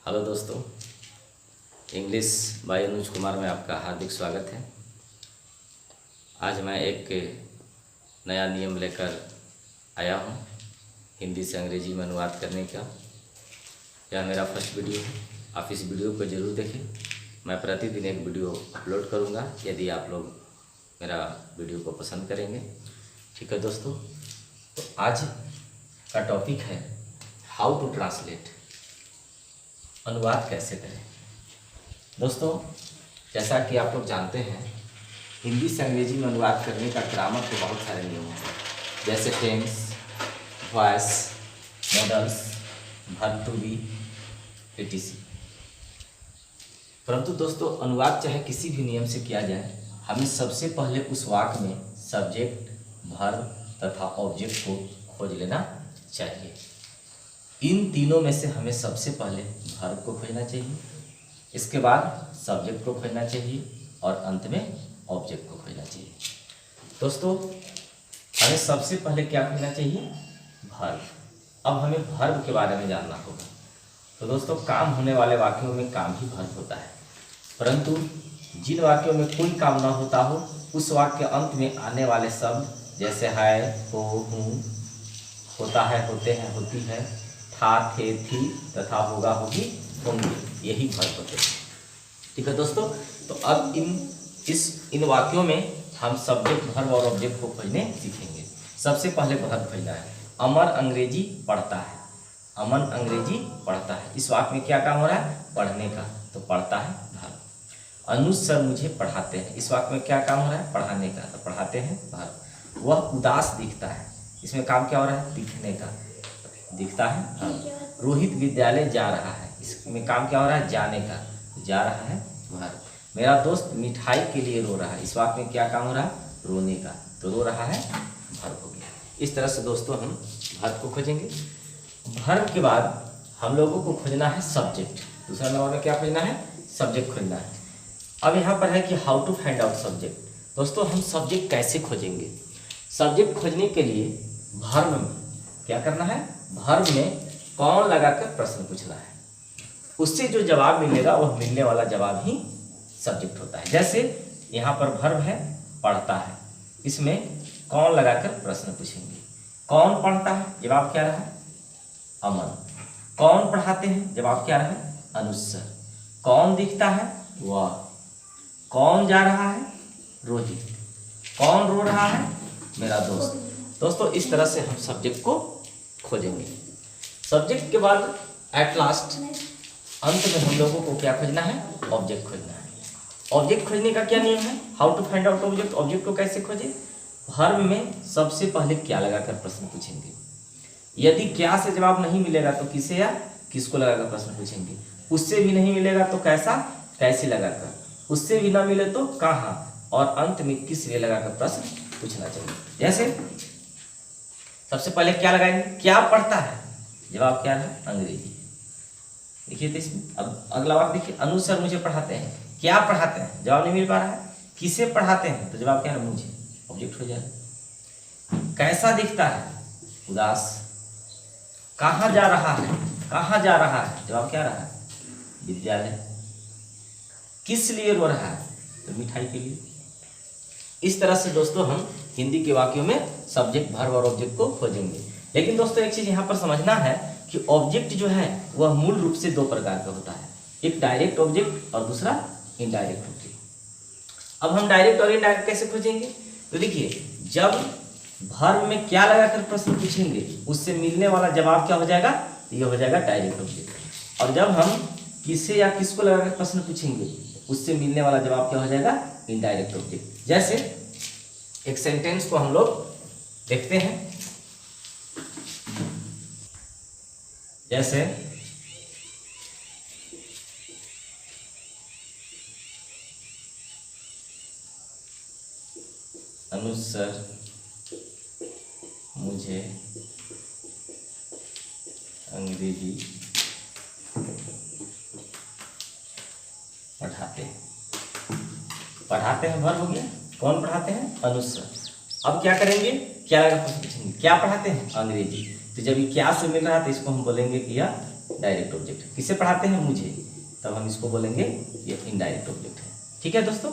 Hello दोस्तों, English by Anuj Kumar में आपका हार्दिक स्वागत है। आज मैं एक नया नियम लेकर आया हूँ हिंदी से अंग्रेजी में अनुवाद करने का। यह मेरा फर्स्ट वीडियो है। आप इस वीडियो को ज़रूर देखें। मैं प्रतिदिन एक वीडियो अपलोड करूँगा यदि आप लोग मेरा वीडियो को पसंद करेंगे। ठीक है दोस्तों, तो आज का टॉपिक है हाउ टू ट्रांसलेट, अनुवाद कैसे करें। दोस्तों, जैसा कि आप लोग जानते हैं, हिंदी से अंग्रेजी में अनुवाद करने का ग्रामर के बहुत सारे नियम हैं, जैसे tense, voice, modals, verb to be, etc। परंतु दोस्तों, अनुवाद चाहे किसी भी नियम से किया जाए, हमें सबसे पहले उस वाक्य में सब्जेक्ट, वर्ब तथा ऑब्जेक्ट को खोज लेना चाहिए। इन तीनों में से हमें सबसे पहले वर्ब को खोजना चाहिए, इसके बाद सब्जेक्ट को खोजना चाहिए और अंत में ऑब्जेक्ट को खोजना चाहिए। दोस्तों, हमें सबसे पहले क्या खोजना चाहिए? वर्ब। अब हमें वर्ब के बारे में जानना होगा। तो दोस्तों, काम होने वाले वाक्यों में काम ही वर्ब होता है, परंतु जिन वाक्यों में कोई काम ना होता हो, उस वाक्य के अंत में आने वाले शब्द जैसे है, हो, हूँ, होता है, होते हैं, होती है, था, थे, थी तथा होगा, होगी, होंगे, यही वर्ब होते हैं। ठीक है दोस्तों, तो अब इन वाक्यों में हम सब्जेक्ट, वर्ब और ऑब्जेक्ट को खोजने सीखेंगे। सबसे पहले वर्ब खोजना है। अमर अंग्रेजी पढ़ता है। अमन अंग्रेजी पढ़ता है। इस वाक्य में क्या काम हो रहा है? पढ़ने का, तो पढ़ता है वर्ब। अनुज सर मुझे पढ़ाते हैं। इस वाक्य में क्या काम हो रहा है? पढ़ाने का, तो पढ़ाते हैं वर्ब। वह उदास दिखता है। इसमें काम क्या हो रहा है? दिखने का, दिखता है। रोहित विद्यालय जा रहा है। इसमें काम क्या हो रहा है? जाने का, जा रहा है वर्ब। मेरा दोस्त मिठाई के लिए रो रहा है। इस वाक्य में क्या काम हो रहा है? रोने का, तो रो रहा है वर्ब हो गया। इस तरह से दोस्तों हम वर्ब को खोजेंगे। वर्ब के बाद हम लोगों को खोजना है सब्जेक्ट। दूसरा नंबर में क्या खोजना है? सब्जेक्ट खोजना है। अब यहाँ पर है कि how to find out subject. दोस्तों, हम सब्जेक्ट कैसे खोजेंगे? सब्जेक्ट खोजने के लिए वर्ब में क्या करना है? वर्ब में कौन लगाकर प्रश्न पूछना है। उससे जो जवाब मिलेगा वह मिलने वाला जवाब ही सब्जेक्ट होता है। जैसे यहाँ पर वर्ब है पढ़ता है, इसमें कौन लगाकर प्रश्न पूछेंगे। कौन पढ़ता है? जवाब क्या रहा? अमन। कौन पढ़ाते हैं? जवाब क्या रहा? अनुज सर। कौन दिखता है? वह। कौन जा रहा है? रोहित। कौन रो रहा है? मेरा दोस्त। दोस्तों, इस तरह से हम सब्जेक्ट को खोजेंगे। सब्जेक्ट के बाद एट लास्ट अंत में हम लोगों को क्या खोजना है? ऑब्जेक्ट खोजना है। ऑब्जेक्ट खोजने का क्या नियम है? How to find out object. Object को कैसे खोजें? वर्ब में सबसे पहले क्या लगाकर प्रश्न पूछेंगे। यदि क्या से जवाब नहीं मिलेगा तो किसे या किसको लगाकर प्रश्न पूछेंगे। उससे भी नहीं मिलेगा तो कैसा, कैसे लगाकर। उससे भी ना मिले तो कहाँ, और अंत में किस लिए लगाकर प्रश्न पूछना चाहिए। जैसे सबसे पहले क्या लगाएंगे? क्या पढ़ता है? जवाब क्या है? अंग्रेजी। देखिए तो इसमें अब अगला वाक्य देखिए, अनुज सर मुझे पढ़ाते हैं। क्या पढ़ाते हैं? जवाब नहीं मिल पा रहा है। किसे पढ़ाते हैं? तो जवाब क्या है? मुझे। ऑब्जेक्ट हो जाएगा। कैसा दिखता है? उदास। कहाँ जा रहा है? कहाँ जा रहा है? जवाब क्या रहा? विद्यालय। किस लिए रो रहा है? तो मिठाई के लिए। इस तरह से दोस्तों हम हिंदी के वाक्यों में सब्जेक्ट, वर्ब और ऑब्जेक्ट को खोजेंगे। लेकिन दोस्तों, एक चीज यहाँ पर समझना है कि ऑब्जेक्ट जो है वह मूल रूप से दो प्रकार का होता है। एक डायरेक्ट ऑब्जेक्ट और दूसरा इनडायरेक्ट ऑब्जेक्ट। अब हम डायरेक्ट और इनडायरेक्ट कैसे खोजेंगे? तो देखिए, जब वर्ब में क्या लगाकर प्रश्न पूछेंगे उससे मिलने वाला जवाब क्या हो जाएगा? ये हो जाएगा डायरेक्ट ऑब्जेक्ट। और जब हम किसे या किसको लगाकर प्रश्न पूछेंगे उससे मिलने वाला जवाब क्या हो जाएगा? Indirect object. जैसे एक सेंटेंस को हम लोग देखते हैं। जैसे अनुज सर मुझे अंग्रेजी पढ़ाते हैं। पढ़ाते हैं वर्ब हो गया। कौन पढ़ाते हैं? अनुज सर। अब क्या करेंगे? क्या पूछेंगे? क्या पढ़ाते हैं? अंग्रेजी। तो जब ये क्या से मिल रहा है तो इसको हम बोलेंगे कि यह डायरेक्ट ऑब्जेक्ट है। किसे पढ़ाते हैं? मुझे, तब हम इसको बोलेंगे ये इनडायरेक्ट ऑब्जेक्ट है। ठीक है दोस्तों,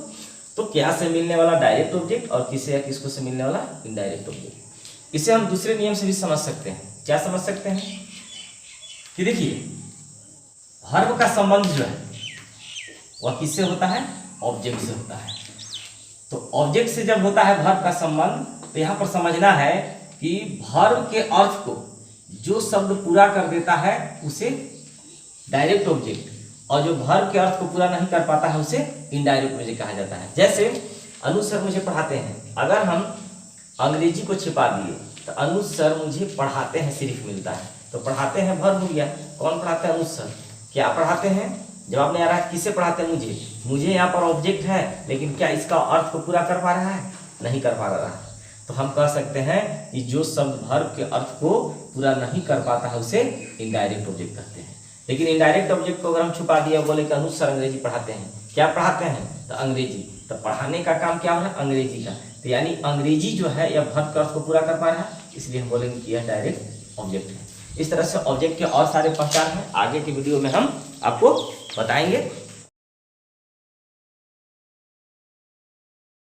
तो क्या से मिलने वाला डायरेक्ट ऑब्जेक्ट और किसे या किसको से मिलने वाला इनडायरेक्ट ऑब्जेक्ट। इसे हम दूसरे नियम से भी समझ सकते हैं। क्या समझ सकते हैं कि देखिए वर्ब का संबंध जो है वह किससे होता है? ऑब्जेक्ट से होता है। तो ऑब्जेक्ट से जब होता है वर्ब का संबंध, तो यहाँ पर समझना है कि वर्ब के अर्थ को जो शब्द पूरा कर देता है उसे डायरेक्ट ऑब्जेक्ट, और जो वर्ब के अर्थ को पूरा नहीं कर पाता है उसे इनडायरेक्ट ऑब्जेक्ट कहा जाता है। जैसे अनुज सर मुझे पढ़ाते हैं, अगर हम अंग्रेजी को छिपा दिए तो अनुज सर मुझे पढ़ाते हैं सिर्फ मिलता है, तो पढ़ाते हैं वर्ब हो गया। कौन पढ़ाते हैं? अनुज सर। क्या पढ़ाते हैं? जवाब नहीं आ रहा है। किसे पढ़ाते हैं? मुझे यहाँ पर ऑब्जेक्ट है, लेकिन क्या इसका अर्थ को पूरा कर पा रहा है? नहीं कर पा रहा है। तो हम कह सकते हैं कि जो शब्द वर्ब के अर्थ को पूरा नहीं कर पाता है उसे इनडायरेक्ट ऑब्जेक्ट कहते हैं। लेकिन इनडायरेक्ट ऑब्जेक्ट को अगर हम छुपा दिया, बोले कि अनुज सर अंग्रेजी पढ़ाते हैं, क्या पढ़ाते हैं? तो अंग्रेजी। तो पढ़ाने का काम क्या हो रहा है? अंग्रेजी का। तो यानी अंग्रेजी जो है यह वर्ब के अर्थ को पूरा कर पा रहा है, इसलिए हम बोलेंगे कि यह डायरेक्ट ऑब्जेक्ट है। इस तरह से ऑब्जेक्ट के और सारे पहचान हैं, आगे के वीडियो में हम आपको बताएंगे।